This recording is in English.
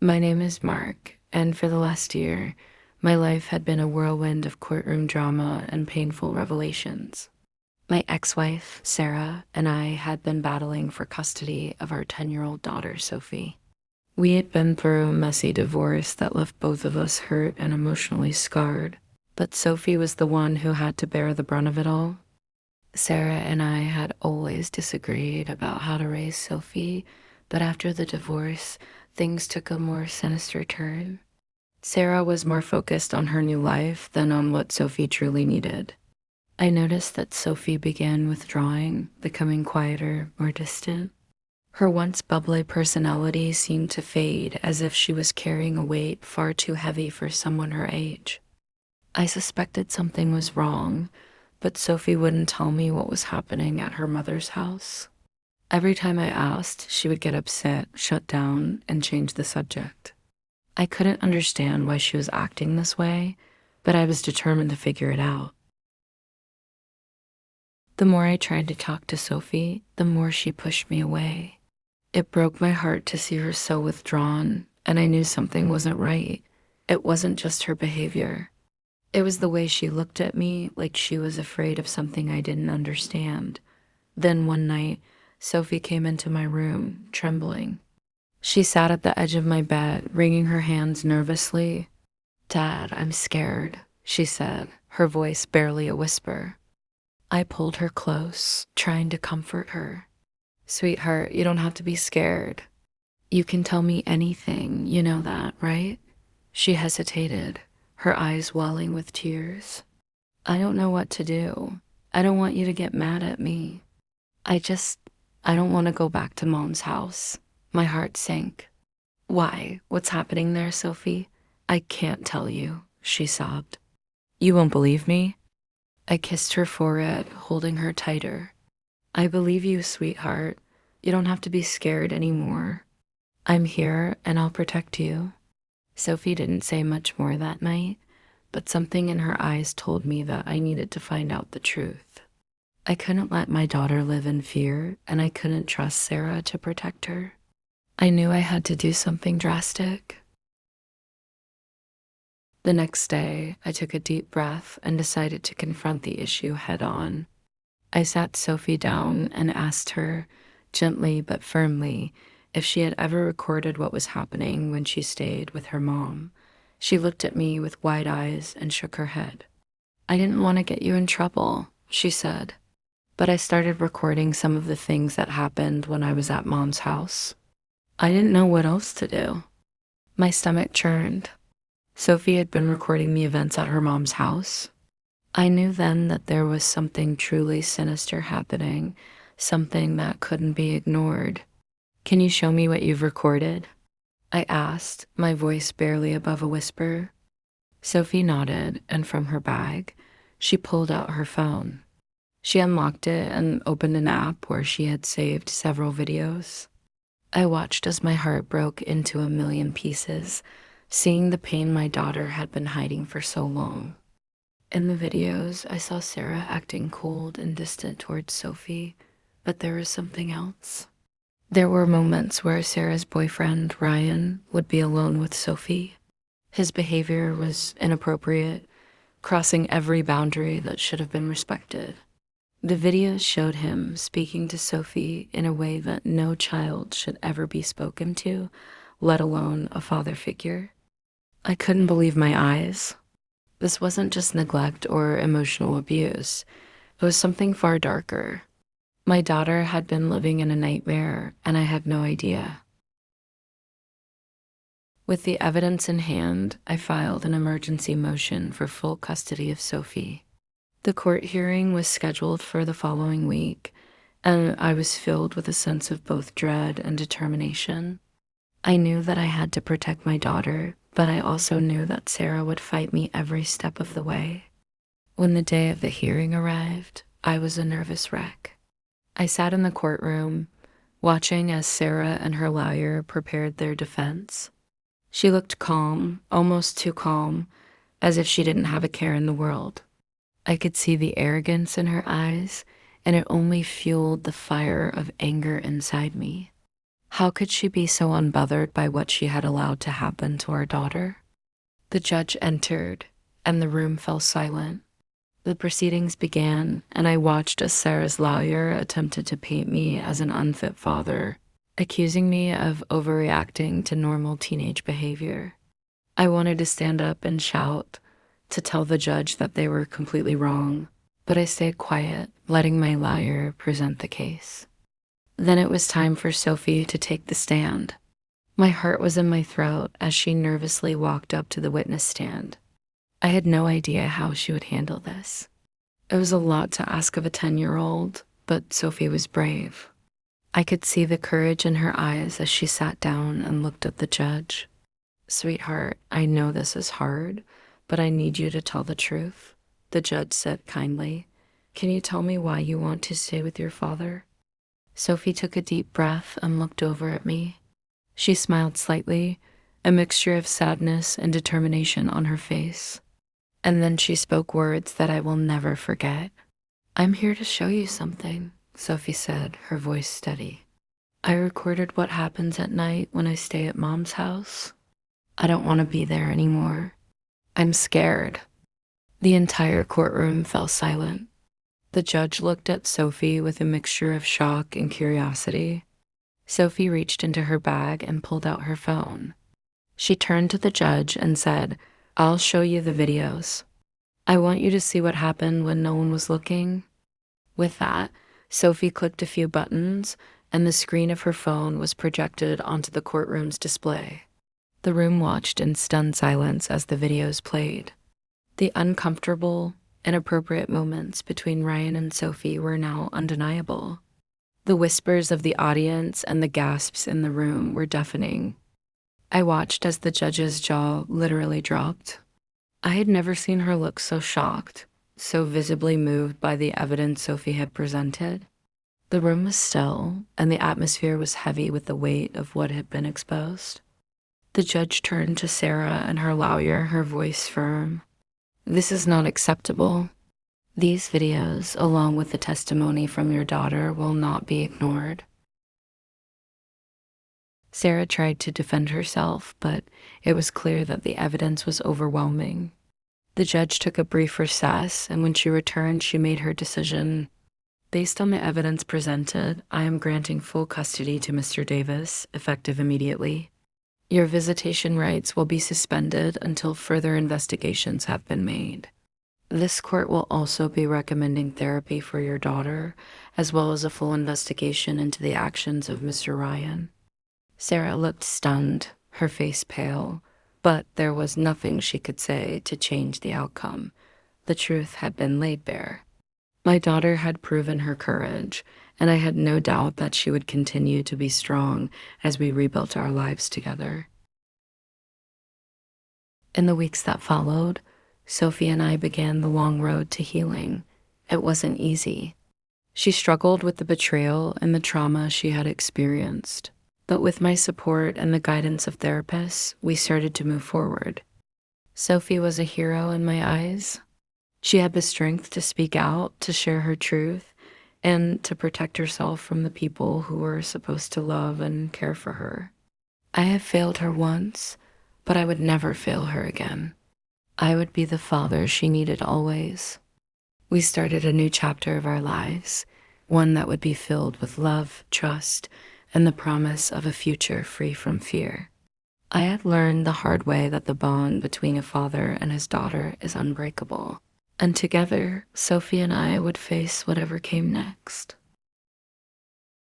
My name is Mark, and for the last year, my life had been a whirlwind of courtroom drama and painful revelations. My ex-wife, Sarah, and I had been battling for custody of our 10-year-old daughter, Sophie. We had been through a messy divorce that left both of us hurt and emotionally scarred, but Sophie was the one who had to bear the brunt of it all. Sarah and I had always disagreed about how to raise Sophie, but after the divorce, things took a more sinister turn. Sarah was more focused on her new life than on what Sophie truly needed. I noticed that Sophie began withdrawing, becoming quieter, more distant. Her once bubbly personality seemed to fade as if she was carrying a weight far too heavy for someone her age. I suspected something was wrong, but Sophie wouldn't tell me what was happening at her mother's house. Every time I asked, she would get upset, shut down, and change the subject. I couldn't understand why she was acting this way, but I was determined to figure it out. The more I tried to talk to Sophie, the more she pushed me away. It broke my heart to see her so withdrawn, and I knew something wasn't right. It wasn't just her behavior. It was the way she looked at me like she was afraid of something I didn't understand. Then one night, Sophie came into my room, trembling. She sat at the edge of my bed, wringing her hands nervously. "Dad, I'm scared," she said, her voice barely a whisper. I pulled her close, trying to comfort her. "Sweetheart, you don't have to be scared. You can tell me anything, you know that, right?" She hesitated, her eyes welling with tears. "I don't know what to do. I don't want you to get mad at me. I just, I don't want to go back to Mom's house." My heart sank. "Why? What's happening there, Sophie?" "I can't tell you," she sobbed. "You won't believe me?" I kissed her forehead, holding her tighter. "I believe you, sweetheart. You don't have to be scared anymore. I'm here and I'll protect you." Sophie didn't say much more that night, but something in her eyes told me that I needed to find out the truth. I couldn't let my daughter live in fear, and I couldn't trust Sarah to protect her. I knew I had to do something drastic. The next day, I took a deep breath and decided to confront the issue head on. I sat Sophie down and asked her, gently but firmly, if she had ever recorded what was happening when she stayed with her mom. She looked at me with wide eyes and shook her head. "I didn't want to get you in trouble," she said, "but I started recording some of the things that happened when I was at Mom's house. I didn't know what else to do." My stomach churned. Sophie had been recording the events at her mom's house. I knew then that there was something truly sinister happening, something that couldn't be ignored. "Can you show me what you've recorded?" I asked, my voice barely above a whisper. Sophie nodded, and from her bag, she pulled out her phone. She unlocked it and opened an app where she had saved several videos. I watched as my heart broke into a million pieces, seeing the pain my daughter had been hiding for so long. In the videos, I saw Sarah acting cold and distant towards Sophie, but there was something else. There were moments where Sarah's boyfriend, Ryan, would be alone with Sophie. His behavior was inappropriate, crossing every boundary that should have been respected. The videos showed him speaking to Sophie in a way that no child should ever be spoken to, let alone a father figure. I couldn't believe my eyes. This wasn't just neglect or emotional abuse. It was something far darker. My daughter had been living in a nightmare, and I had no idea. With the evidence in hand, I filed an emergency motion for full custody of Sophie. The court hearing was scheduled for the following week, and I was filled with a sense of both dread and determination. I knew that I had to protect my daughter, but I also knew that Sarah would fight me every step of the way. When the day of the hearing arrived, I was a nervous wreck. I sat in the courtroom, watching as Sarah and her lawyer prepared their defense. She looked calm, almost too calm, as if she didn't have a care in the world. I could see the arrogance in her eyes, and it only fueled the fire of anger inside me. How could she be so unbothered by what she had allowed to happen to our daughter? The judge entered, and the room fell silent. The proceedings began, and I watched as Sarah's lawyer attempted to paint me as an unfit father, accusing me of overreacting to normal teenage behavior. I wanted to stand up and shout, to tell the judge that they were completely wrong, but I stayed quiet, letting my lawyer present the case. Then it was time for Sophie to take the stand. My heart was in my throat as she nervously walked up to the witness stand. I had no idea how she would handle this. It was a lot to ask of a 10-year-old, but Sophie was brave. I could see the courage in her eyes as she sat down and looked at the judge. "Sweetheart, I know this is hard, but I need you to tell the truth," the judge said kindly. "Can you tell me why you want to stay with your father?" Sophie took a deep breath and looked over at me. She smiled slightly, a mixture of sadness and determination on her face. And then she spoke words that I will never forget. "I'm here to show you something," Sophie said, her voice steady. "I recorded what happens at night when I stay at Mom's house. I don't want to be there anymore. I'm scared." The entire courtroom fell silent. The judge looked at Sophie with a mixture of shock and curiosity. Sophie reached into her bag and pulled out her phone. She turned to the judge and said, "I'll show you the videos. I want you to see what happened when no one was looking." With that, Sophie clicked a few buttons, and the screen of her phone was projected onto the courtroom's display. The room watched in stunned silence as the videos played. The uncomfortable, inappropriate moments between Ryan and Sophie were now undeniable. The whispers of the audience and the gasps in the room were deafening. I watched as the judge's jaw literally dropped. I had never seen her look so shocked, so visibly moved by the evidence Sophie had presented. The room was still, and the atmosphere was heavy with the weight of what had been exposed. The judge turned to Sarah and her lawyer, her voice firm. "This is not acceptable. These videos, along with the testimony from your daughter, will not be ignored." Sarah tried to defend herself, but it was clear that the evidence was overwhelming. The judge took a brief recess, and when she returned, she made her decision. "Based on the evidence presented, I am granting full custody to Mr. Davis, effective immediately. Your visitation rights will be suspended until further investigations have been made. This court will also be recommending therapy for your daughter, as well as a full investigation into the actions of Mr. Ryan." Sarah looked stunned, her face pale, but there was nothing she could say to change the outcome. The truth had been laid bare. My daughter had proven her courage, and I had no doubt that she would continue to be strong as we rebuilt our lives together. In the weeks that followed, Sophie and I began the long road to healing. It wasn't easy. She struggled with the betrayal and the trauma she had experienced. But with my support and the guidance of therapists, we started to move forward. Sophie was a hero in my eyes. She had the strength to speak out, to share her truth, and to protect herself from the people who were supposed to love and care for her. I have failed her once, but I would never fail her again. I would be the father she needed always. We started a new chapter of our lives, one that would be filled with love, trust, and the promise of a future free from fear. I had learned the hard way that the bond between a father and his daughter is unbreakable, and together, Sophie and I would face whatever came next.